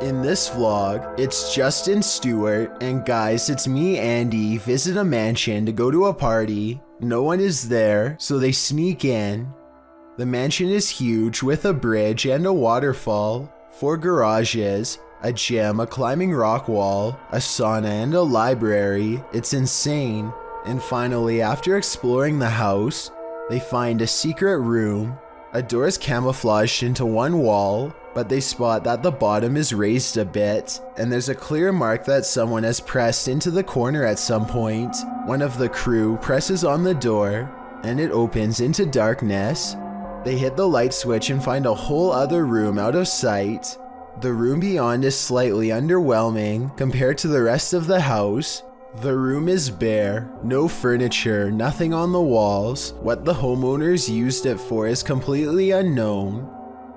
In this vlog, it's Justin Stewart, and guys, it's me, Andy, visit a mansion to go to a party. No one is there, so they sneak in. The mansion is huge with a bridge and a waterfall, 4 garages, a gym, a climbing rock wall, a sauna, and a library. It's insane. And finally, after exploring the house, they find a secret room. A door is camouflaged into one wall, but they spot that the bottom is raised a bit, and there's a clear mark that someone has pressed into the corner at some point. One of the crew presses on the door, and it opens into darkness. They hit the light switch and find a whole other room out of sight. The room beyond is slightly underwhelming compared to the rest of the house. The room is bare, no furniture, nothing on the walls. What the homeowners used it for is completely unknown.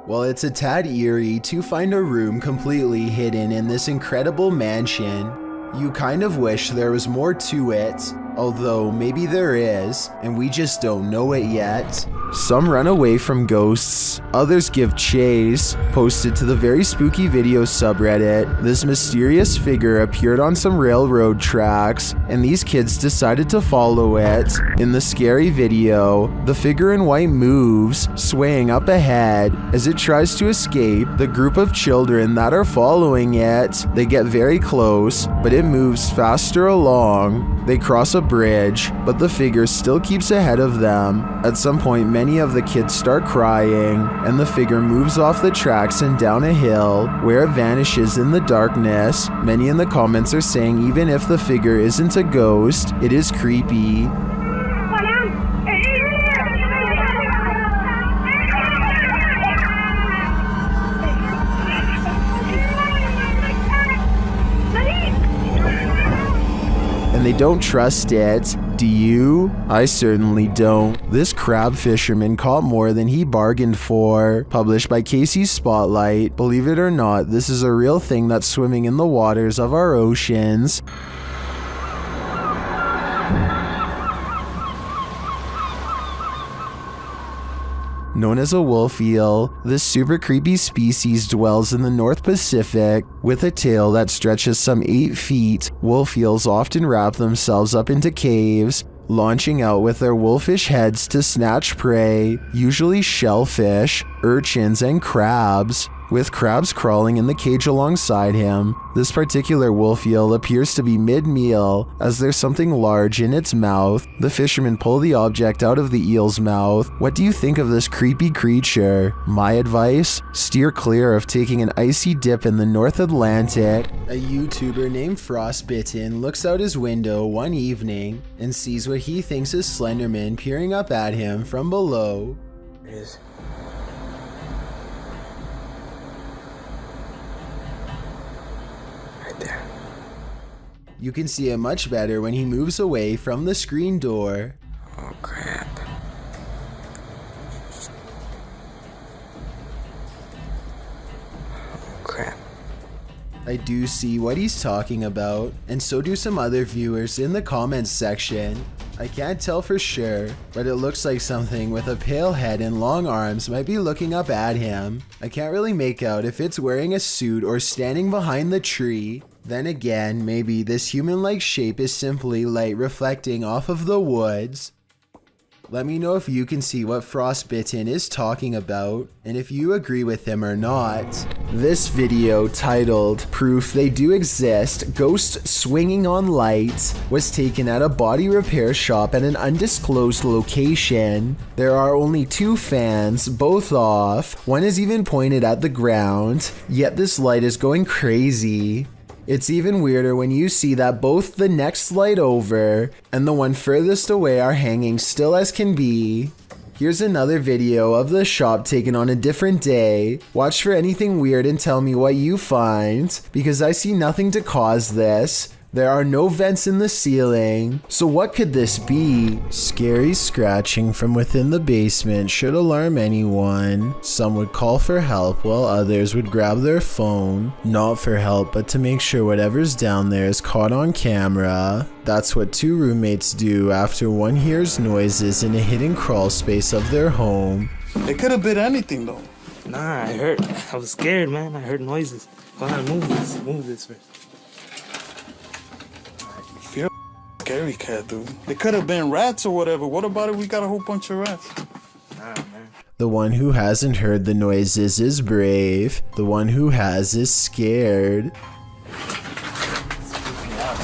While it's a tad eerie to find a room completely hidden in this incredible mansion, you kind of wish there was more to it, although maybe there is, and we just don't know it yet. Some run away from ghosts, others give chase. Posted to the very spooky video subreddit, this mysterious figure appeared on some railroad tracks, and these kids decided to follow it. In the scary video, the figure in white moves, swaying up ahead. As it tries to escape, the group of children that are following it, they get very close, but it moves faster along. They cross a bridge, but the figure still keeps ahead of them. At some point, many of the kids start crying, and the figure moves off the tracks and down a hill, where it vanishes in the darkness. Many in the comments are saying even if the figure isn't a ghost, it is creepy. And they don't trust it. Do you? I certainly don't. This crab fisherman caught more than he bargained for. Published by Casey's Spotlight. Believe it or not, this is a real thing that's swimming in the waters of our oceans. Known as a wolf eel, this super creepy species dwells in the North Pacific. With a tail that stretches some 8 feet, wolf eels often wrap themselves up into caves, launching out with their wolfish heads to snatch prey, usually shellfish, urchins, and crabs. With crabs crawling in the cage alongside him, this particular wolf eel appears to be mid-meal as there's something large in its mouth. The fishermen pull the object out of the eel's mouth. What do you think of this creepy creature? My advice? Steer clear of taking an icy dip in the North Atlantic. A YouTuber named Frostbitten looks out his window one evening and sees what he thinks is Slenderman peering up at him from below. It is. There. You can see it much better when he moves away from the screen door. Oh crap. Oh crap. I do see what he's talking about, and so do some other viewers in the comments section. I can't tell for sure, but it looks like something with a pale head and long arms might be looking up at him. I can't really make out if it's wearing a suit or standing behind the tree. Then again, maybe this human-like shape is simply light reflecting off of the woods. Let me know if you can see what Frostbitten is talking about, and if you agree with him or not. This video, titled "Proof They Do Exist, Ghosts Swinging on Light," was taken at a body repair shop at an undisclosed location. There are only 2 fans, both off. One is even pointed at the ground, yet this light is going crazy. It's even weirder when you see that both the next light over and the one furthest away are hanging still as can be. Here's another video of the shop taken on a different day. Watch for anything weird and tell me what you find, because I see nothing to cause this. There are no vents in the ceiling, so what could this be? Scary scratching from within the basement should alarm anyone. Some would call for help while others would grab their phone. Not for help, but to make sure whatever's down there is caught on camera. That's what 2 roommates do after one hears noises in a hidden crawl space of their home. It could have been anything though. Nah, I was scared, man. I heard noises. Hold on, move this first. You're a scary cat, dude. They could have been rats or whatever. What about it? We got a whole bunch of rats. Nah, man. The one who hasn't heard the noises is brave. The one who has is scared.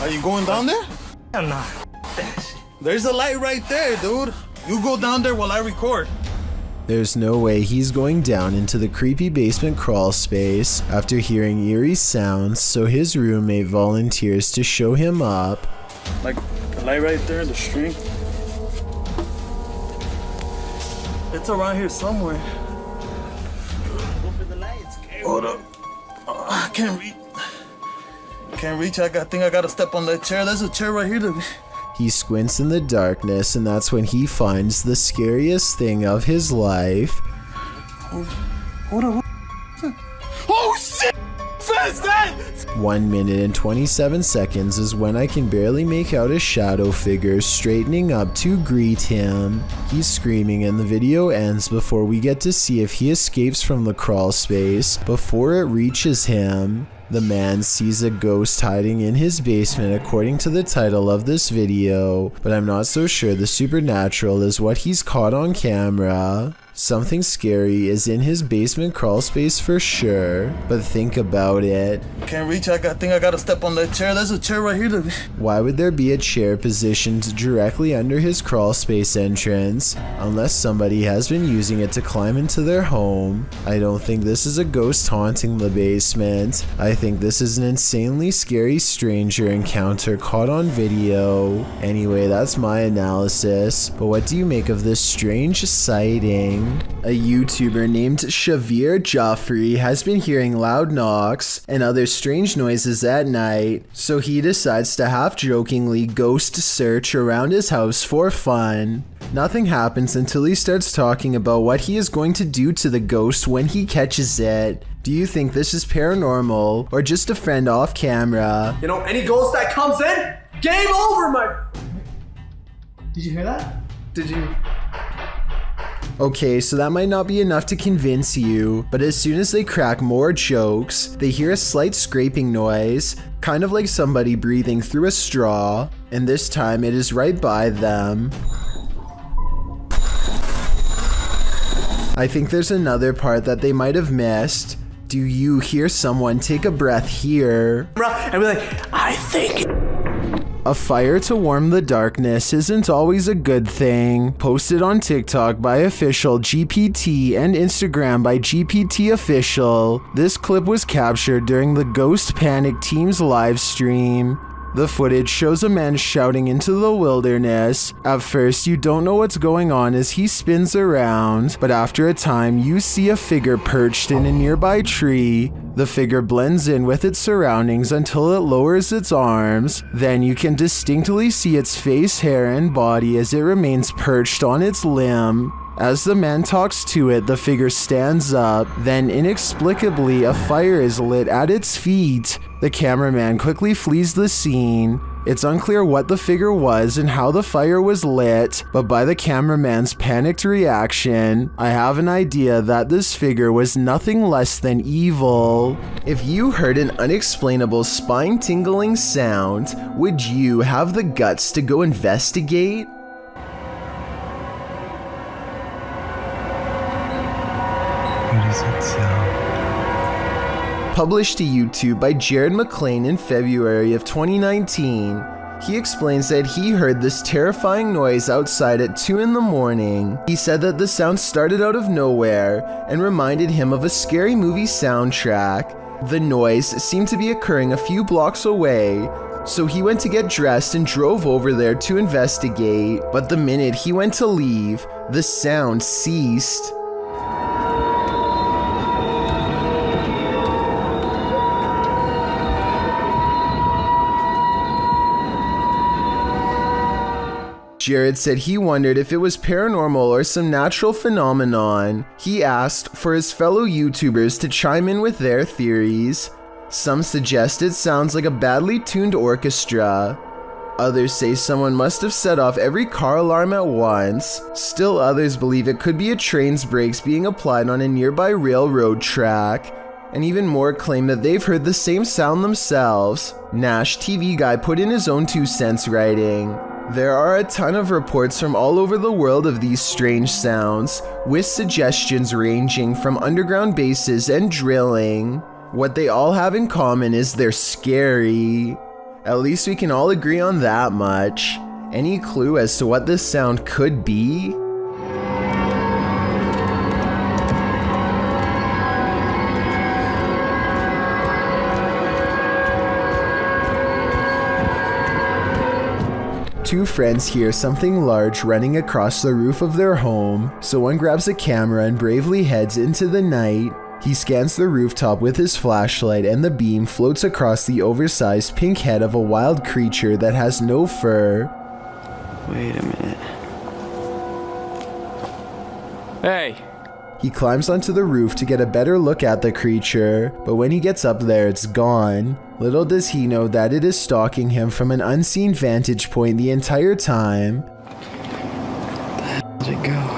Are you going down there? I'm not. That shit. There's a light right there, dude. You go down there while I record. There's no way he's going down into the creepy basement crawl space after hearing eerie sounds, so his roommate volunteers to show him up. Like, the light right there, the string. It's around here somewhere. Go for the lights. Hold up. I can't reach. Can't reach. I think I gotta step on that chair. There's a chair right here. He squints in the darkness, and that's when he finds the scariest thing of his life. Hold on. Oh shit! What's that? 1 minute and 27 seconds is when I can barely make out a shadow figure straightening up to greet him. He's screaming and the video ends before we get to see if he escapes from the crawl space before it reaches him. The man sees a ghost hiding in his basement according to the title of this video, but I'm not so sure the supernatural is what he's caught on camera. Something scary is in his basement crawl space for sure, but think about it. Can't reach. I think I gotta step on that chair. There's a chair right here. Why would there be a chair positioned directly under his crawl space entrance, unless somebody has been using it to climb into their home? I don't think this is a ghost haunting the basement. I think this is an insanely scary stranger encounter caught on video. Anyway, that's my analysis, but what do you make of this strange sighting? A YouTuber named Shavir Joffrey has been hearing loud knocks and other strange noises at night, so he decides to half-jokingly ghost search around his house for fun. Nothing happens until he starts talking about what he is going to do to the ghost when he catches it. Do you think this is paranormal or just a friend off camera? You know, any ghost that comes in, game over, my... Did you hear that? Did you... Okay, so that might not be enough to convince you, but as soon as they crack more jokes, they hear a slight scraping noise, kind of like somebody breathing through a straw, and this time it is right by them. I think there's another part that they might have missed. Do you hear someone take a breath here? And be like, I think... A fire to warm the darkness isn't always a good thing. Posted on TikTok by official GPT and Instagram by GPT official. This clip was captured during the Ghost Panic team's live stream. The footage shows a man shouting into the wilderness. At first, you don't know what's going on as he spins around, but after a time, you see a figure perched in a nearby tree. The figure blends in with its surroundings until it lowers its arms. Then you can distinctly see its face, hair, and body as it remains perched on its limb. As the man talks to it, the figure stands up, then inexplicably a fire is lit at its feet. The cameraman quickly flees the scene. It's unclear what the figure was and how the fire was lit, but by the cameraman's panicked reaction, I have an idea that this figure was nothing less than evil. If you heard an unexplainable spine-tingling sound, would you have the guts to go investigate? What does it sound? Published to YouTube by Jared McLean in February of 2019. He explains that he heard this terrifying noise outside at 2 in the morning. He said that the sound started out of nowhere and reminded him of a scary movie soundtrack. The noise seemed to be occurring a few blocks away, so he went to get dressed and drove over there to investigate. But the minute he went to leave, the sound ceased. Jared said he wondered if it was paranormal or some natural phenomenon. He asked for his fellow YouTubers to chime in with their theories. Some suggest it sounds like a badly tuned orchestra. Others say someone must have set off every car alarm at once. Still others believe it could be a train's brakes being applied on a nearby railroad track. And even more claim that they've heard the same sound themselves. Nash TV Guy put in his own 2 cents writing, "There are a ton of reports from all over the world of these strange sounds, with suggestions ranging from underground bases and drilling. What they all have in common is they're scary. At least we can all agree on that much. Any clue as to what this sound could be?" Two friends hear something large running across the roof of their home, so one grabs a camera and bravely heads into the night. He scans the rooftop with his flashlight and the beam floats across the oversized pink head of a wild creature that has no fur. Wait a minute. Hey! He climbs onto the roof to get a better look at the creature, but when he gets up there, it's gone. Little does he know that it is stalking him from an unseen vantage point the entire time. Where did it go?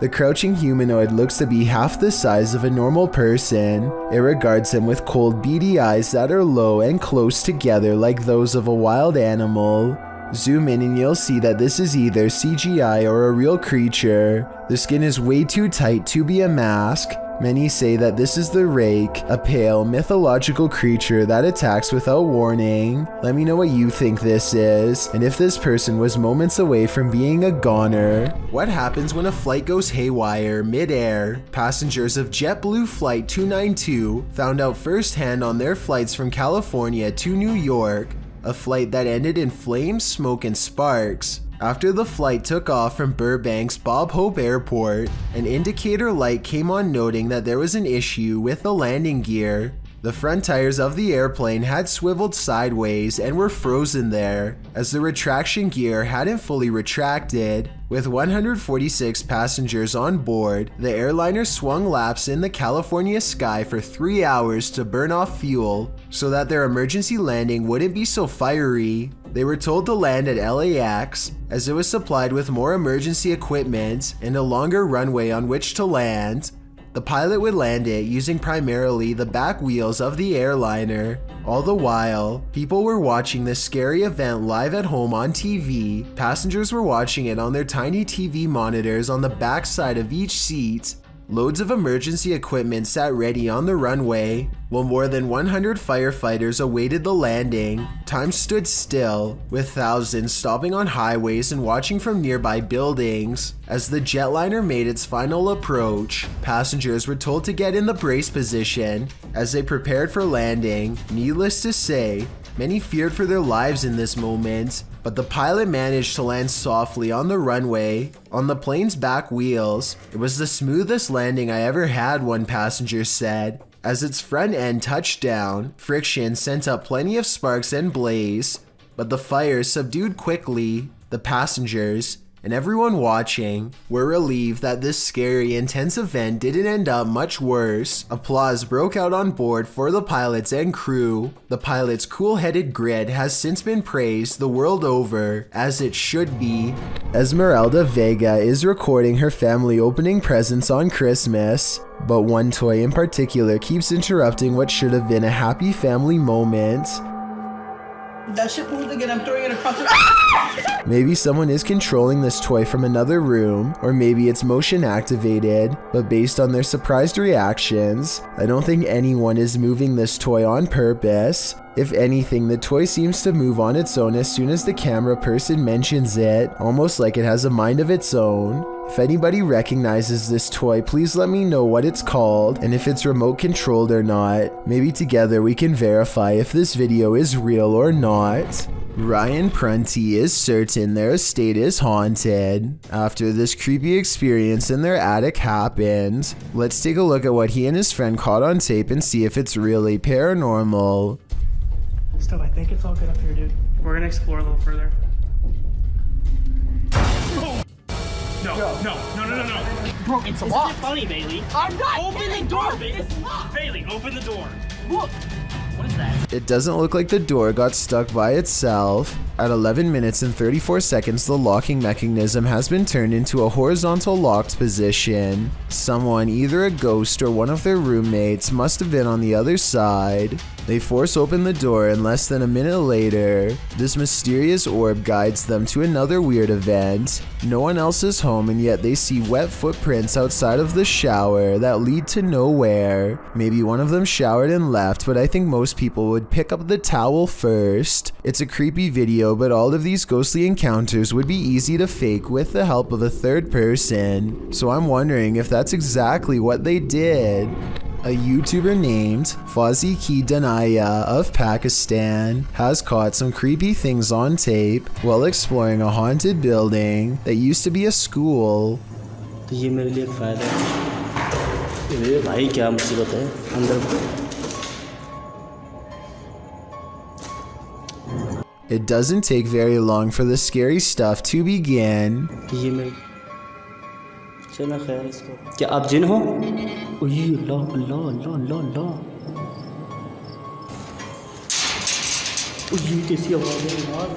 The crouching humanoid looks to be half the size of a normal person. It regards him with cold, beady eyes that are low and close together like those of a wild animal. Zoom in and you'll see that this is either CGI or a real creature. The skin is way too tight to be a mask. Many say that this is the Rake, a pale, mythological creature that attacks without warning. Let me know what you think this is, and if this person was moments away from being a goner. What happens when a flight goes haywire mid-air? Passengers of JetBlue Flight 292 found out firsthand on their flights from California to New York, a flight that ended in flames, smoke, and sparks. After the flight took off from Burbank's Bob Hope Airport, an indicator light came on noting that there was an issue with the landing gear. The front tires of the airplane had swiveled sideways and were frozen there, as the retraction gear hadn't fully retracted. With 146 passengers on board, the airliner swung laps in the California sky for 3 hours to burn off fuel, so that their emergency landing wouldn't be so fiery. They were told to land at LAX, as it was supplied with more emergency equipment and a longer runway on which to land. The pilot would land it using primarily the back wheels of the airliner. All the while, people were watching this scary event live at home on TV. Passengers were watching it on their tiny TV monitors on the back side of each seat. Loads of emergency equipment sat ready on the runway, while more than 100 firefighters awaited the landing. Time stood still, with thousands stopping on highways and watching from nearby buildings. As the jetliner made its final approach, passengers were told to get in the brace position as they prepared for landing. Needless to say, many feared for their lives in this moment, but the pilot managed to land softly on the runway, on the plane's back wheels. It was the smoothest landing I ever had, one passenger said. As its front end touched down, friction sent up plenty of sparks and blaze, but the fire subdued quickly. The passengers, and everyone watching, were relieved that this scary, intense event didn't end up much worse. Applause broke out on board for the pilots and crew. The pilot's cool-headed grit has since been praised the world over, as it should be. Esmeralda Vega is recording her family opening presents on Christmas, but one toy in particular keeps interrupting what should have been a happy family moment. That shit moved again. I'm throwing it across the. Maybe someone is controlling this toy from another room, or maybe it's motion activated, but based on their surprised reactions, I don't think anyone is moving this toy on purpose. If anything, the toy seems to move on its own as soon as the camera person mentions it, almost like it has a mind of its own. If anybody recognizes this toy, please let me know what it's called and if it's remote controlled or not. Maybe together we can verify if this video is real or not. Ryan Prunty is certain their estate is haunted after this creepy experience in their attic happened. Let's take a look at what he and his friend caught on tape and see if it's really paranormal. Steph, I think it's all good up here, dude. We're gonna explore a little further. No. Bro, it's Isn't locked. it funny, Bailey? I'm not Open kidding, the door, bro. Bailey. It's locked. Bailey, open the door. Look. What is that? It doesn't look like the door got stuck by itself. At 11 minutes and 34 seconds, the locking mechanism has been turned into a horizontal locked position. Someone, either a ghost or one of their roommates, must have been on the other side. They force open the door, and less than a minute later, this mysterious orb guides them to another weird event. No one else is home, and yet they see wet footprints outside of the shower that lead to nowhere. Maybe one of them showered and left, but I think most people would pick up the towel first. It's a creepy video, but all of these ghostly encounters would be easy to fake with the help of a third person. So I'm wondering if that's exactly what they did. A YouTuber named Fauzi Ki Danaya of Pakistan has caught some creepy things on tape while exploring a haunted building that used to be a school. तो ये मेरे लिए एक फ़ायदा है। ये भाई क्या मुसीबत है अंदर। It doesn't take very long for the scary stuff to begin. ये मेरे चला खैर इसको। क्या आप जिन हो? ओये अल्लाह अल्लाह अल्लाह अल्लाह अल्लाह। ओये कैसी आवाज़ है यार?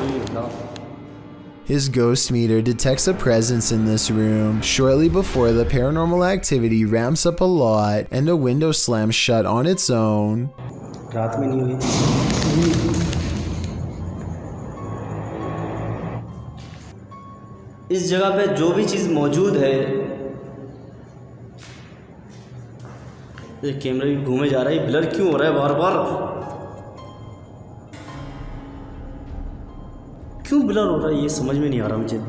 ओये अल्लाह। His ghost meter detects a presence in this room shortly before the paranormal activity ramps up a lot and a window slams shut on its own. रात में नहीं हुई। इस जगह पे जो भी चीज़ मौजूद है, ये कैमरा भी घूमे जा रहा है, ब्लर क्यों हो रहा है बार बार? क्यों ब्लर हो रहा है ये समझ में नहीं आ रहा मुझे।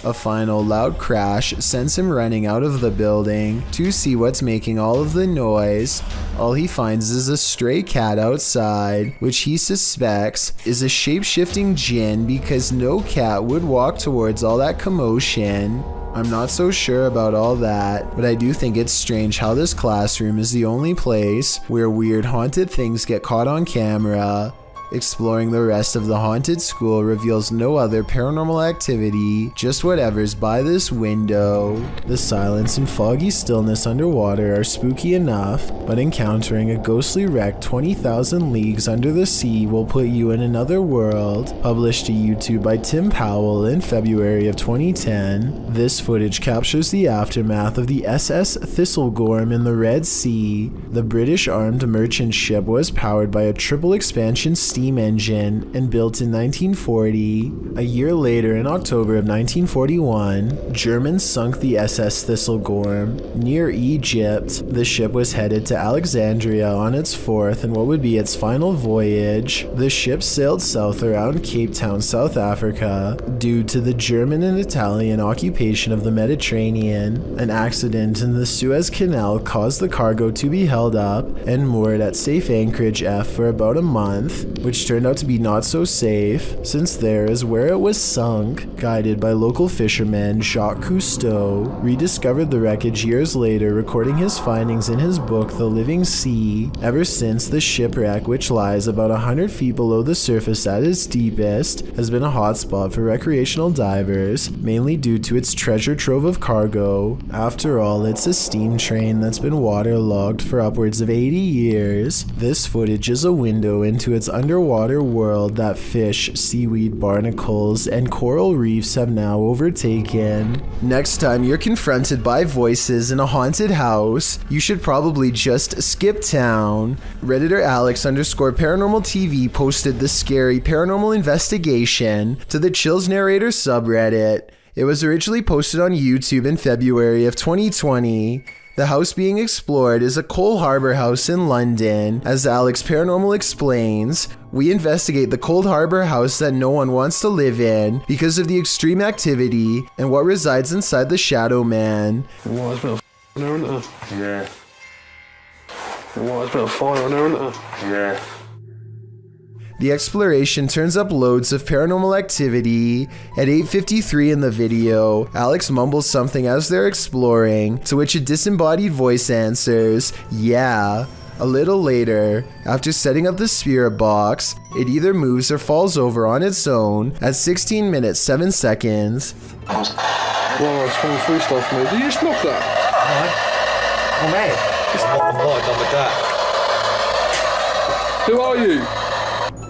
A final loud crash sends him running out of the building to see what's making all of the noise. All he finds is a stray cat outside, which he suspects is a shape-shifting jinn because no cat would walk towards all that commotion. I'm not so sure about all that, but I do think it's strange how this classroom is the only place where weird haunted things get caught on camera. Exploring the rest of the haunted school reveals no other paranormal activity, just whatever's by this window. The silence and foggy stillness underwater are spooky enough, but encountering a ghostly wreck 20,000 leagues under the sea will put you in another world. Published to YouTube by Tim Powell in February of 2010, this footage captures the aftermath of the SS Thistlegorm in the Red Sea. The British armed merchant ship was powered by a triple expansion steam engine and built in 1940. A year later, in October of 1941, Germans sunk the SS Thistlegorm near Egypt. The ship was headed to Alexandria on its fourth and what would be its final voyage. The ship sailed south around Cape Town, South Africa. Due to the German and Italian occupation of the Mediterranean, an accident in the Suez Canal caused the cargo to be held up and moored at safe anchorage F for about a month, which turned out to be not so safe, since there is where it was sunk. Guided by local fisherman Jacques Cousteau, rediscovered the wreckage years later, recording his findings in his book The Living Sea. Ever since, the shipwreck, which lies about 100 feet below the surface at its deepest, has been a hotspot for recreational divers, mainly due to its treasure trove of cargo. After all, it's a steam train that's been waterlogged for upwards of 80 years. This footage is a window into its underwater world that fish, seaweed, barnacles, and coral reefs have now overtaken. Next time you're confronted by voices in a haunted house, you should probably just skip town. Redditor Alex_paranormal TV posted the scary paranormal investigation to the Chills Narrator subreddit. It was originally posted on YouTube in February of 2020. The house being explored is a Coal Harbour house in London. As Alex Paranormal explains, we investigate the Cold Harbour house that no one wants to live in because of the extreme activity and what resides inside the Shadow Man. What, it's been a there, isn't it? Yeah. What, it's been a fire there, isn't it? Yeah. The exploration turns up loads of paranormal activity. At 8:53 in the video, Alex mumbles something as they're exploring, to which a disembodied voice answers, "Yeah." A little later, after setting up the spirit box, it either moves or falls over on its own at 16 minutes 7 seconds. Wow, it's coming free stuff, mate. Did you just knock that? Oh, mate. I'm not done with that. Who are you?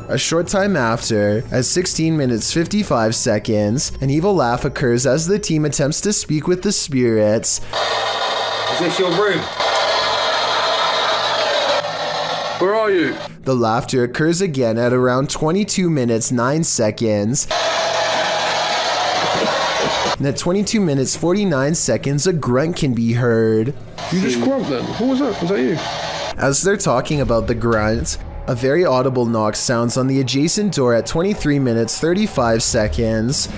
A short time after, at 16 minutes 55 seconds, an evil laugh occurs as the team attempts to speak with the spirits. Is this your room? Where are you? The laughter occurs again at around 22 minutes 9 seconds. And at 22 minutes 49 seconds, a grunt can be heard. You just grunt then? What was that? Was that you? As they're talking about the grunt, a very audible knock sounds on the adjacent door at 23 minutes 35 seconds.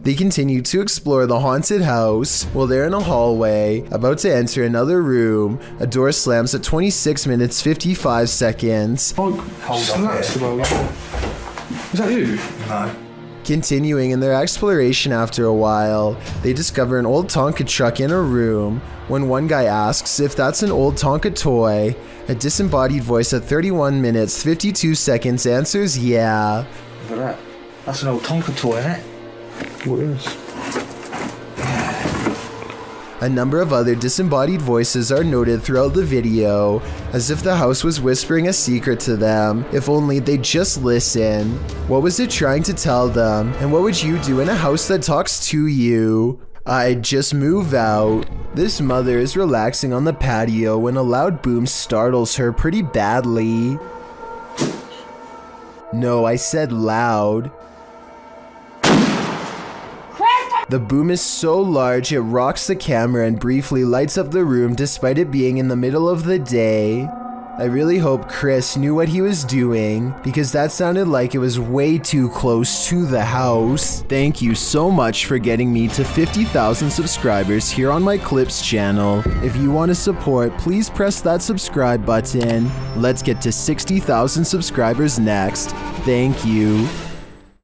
They continue to explore the haunted house. While they're in a hallway, about to enter another room, a door slams at 26 minutes 55 seconds. Hold on. Is that you? No. Continuing in their exploration after a while, they discover an old Tonka truck in a room. When one guy asks if that's an old Tonka toy, a disembodied voice at 31 minutes 52 seconds answers yeah. Look at that. That's an old Tonka toy, isn't it? What is? A number of other disembodied voices are noted throughout the video, as if the house was whispering a secret to them, if only they'd just listen. What was it trying to tell them, and what would you do in a house that talks to you? I'd just move out. This mother is relaxing on the patio when a loud boom startles her pretty badly. No, I said loud. The boom is so large it rocks the camera and briefly lights up the room despite it being in the middle of the day. I really hope Chris knew what he was doing, because that sounded like it was way too close to the house. Thank you so much for getting me to 50,000 subscribers here on my Clips channel. If you want to support, please press that subscribe button. Let's get to 60,000 subscribers next. Thank you.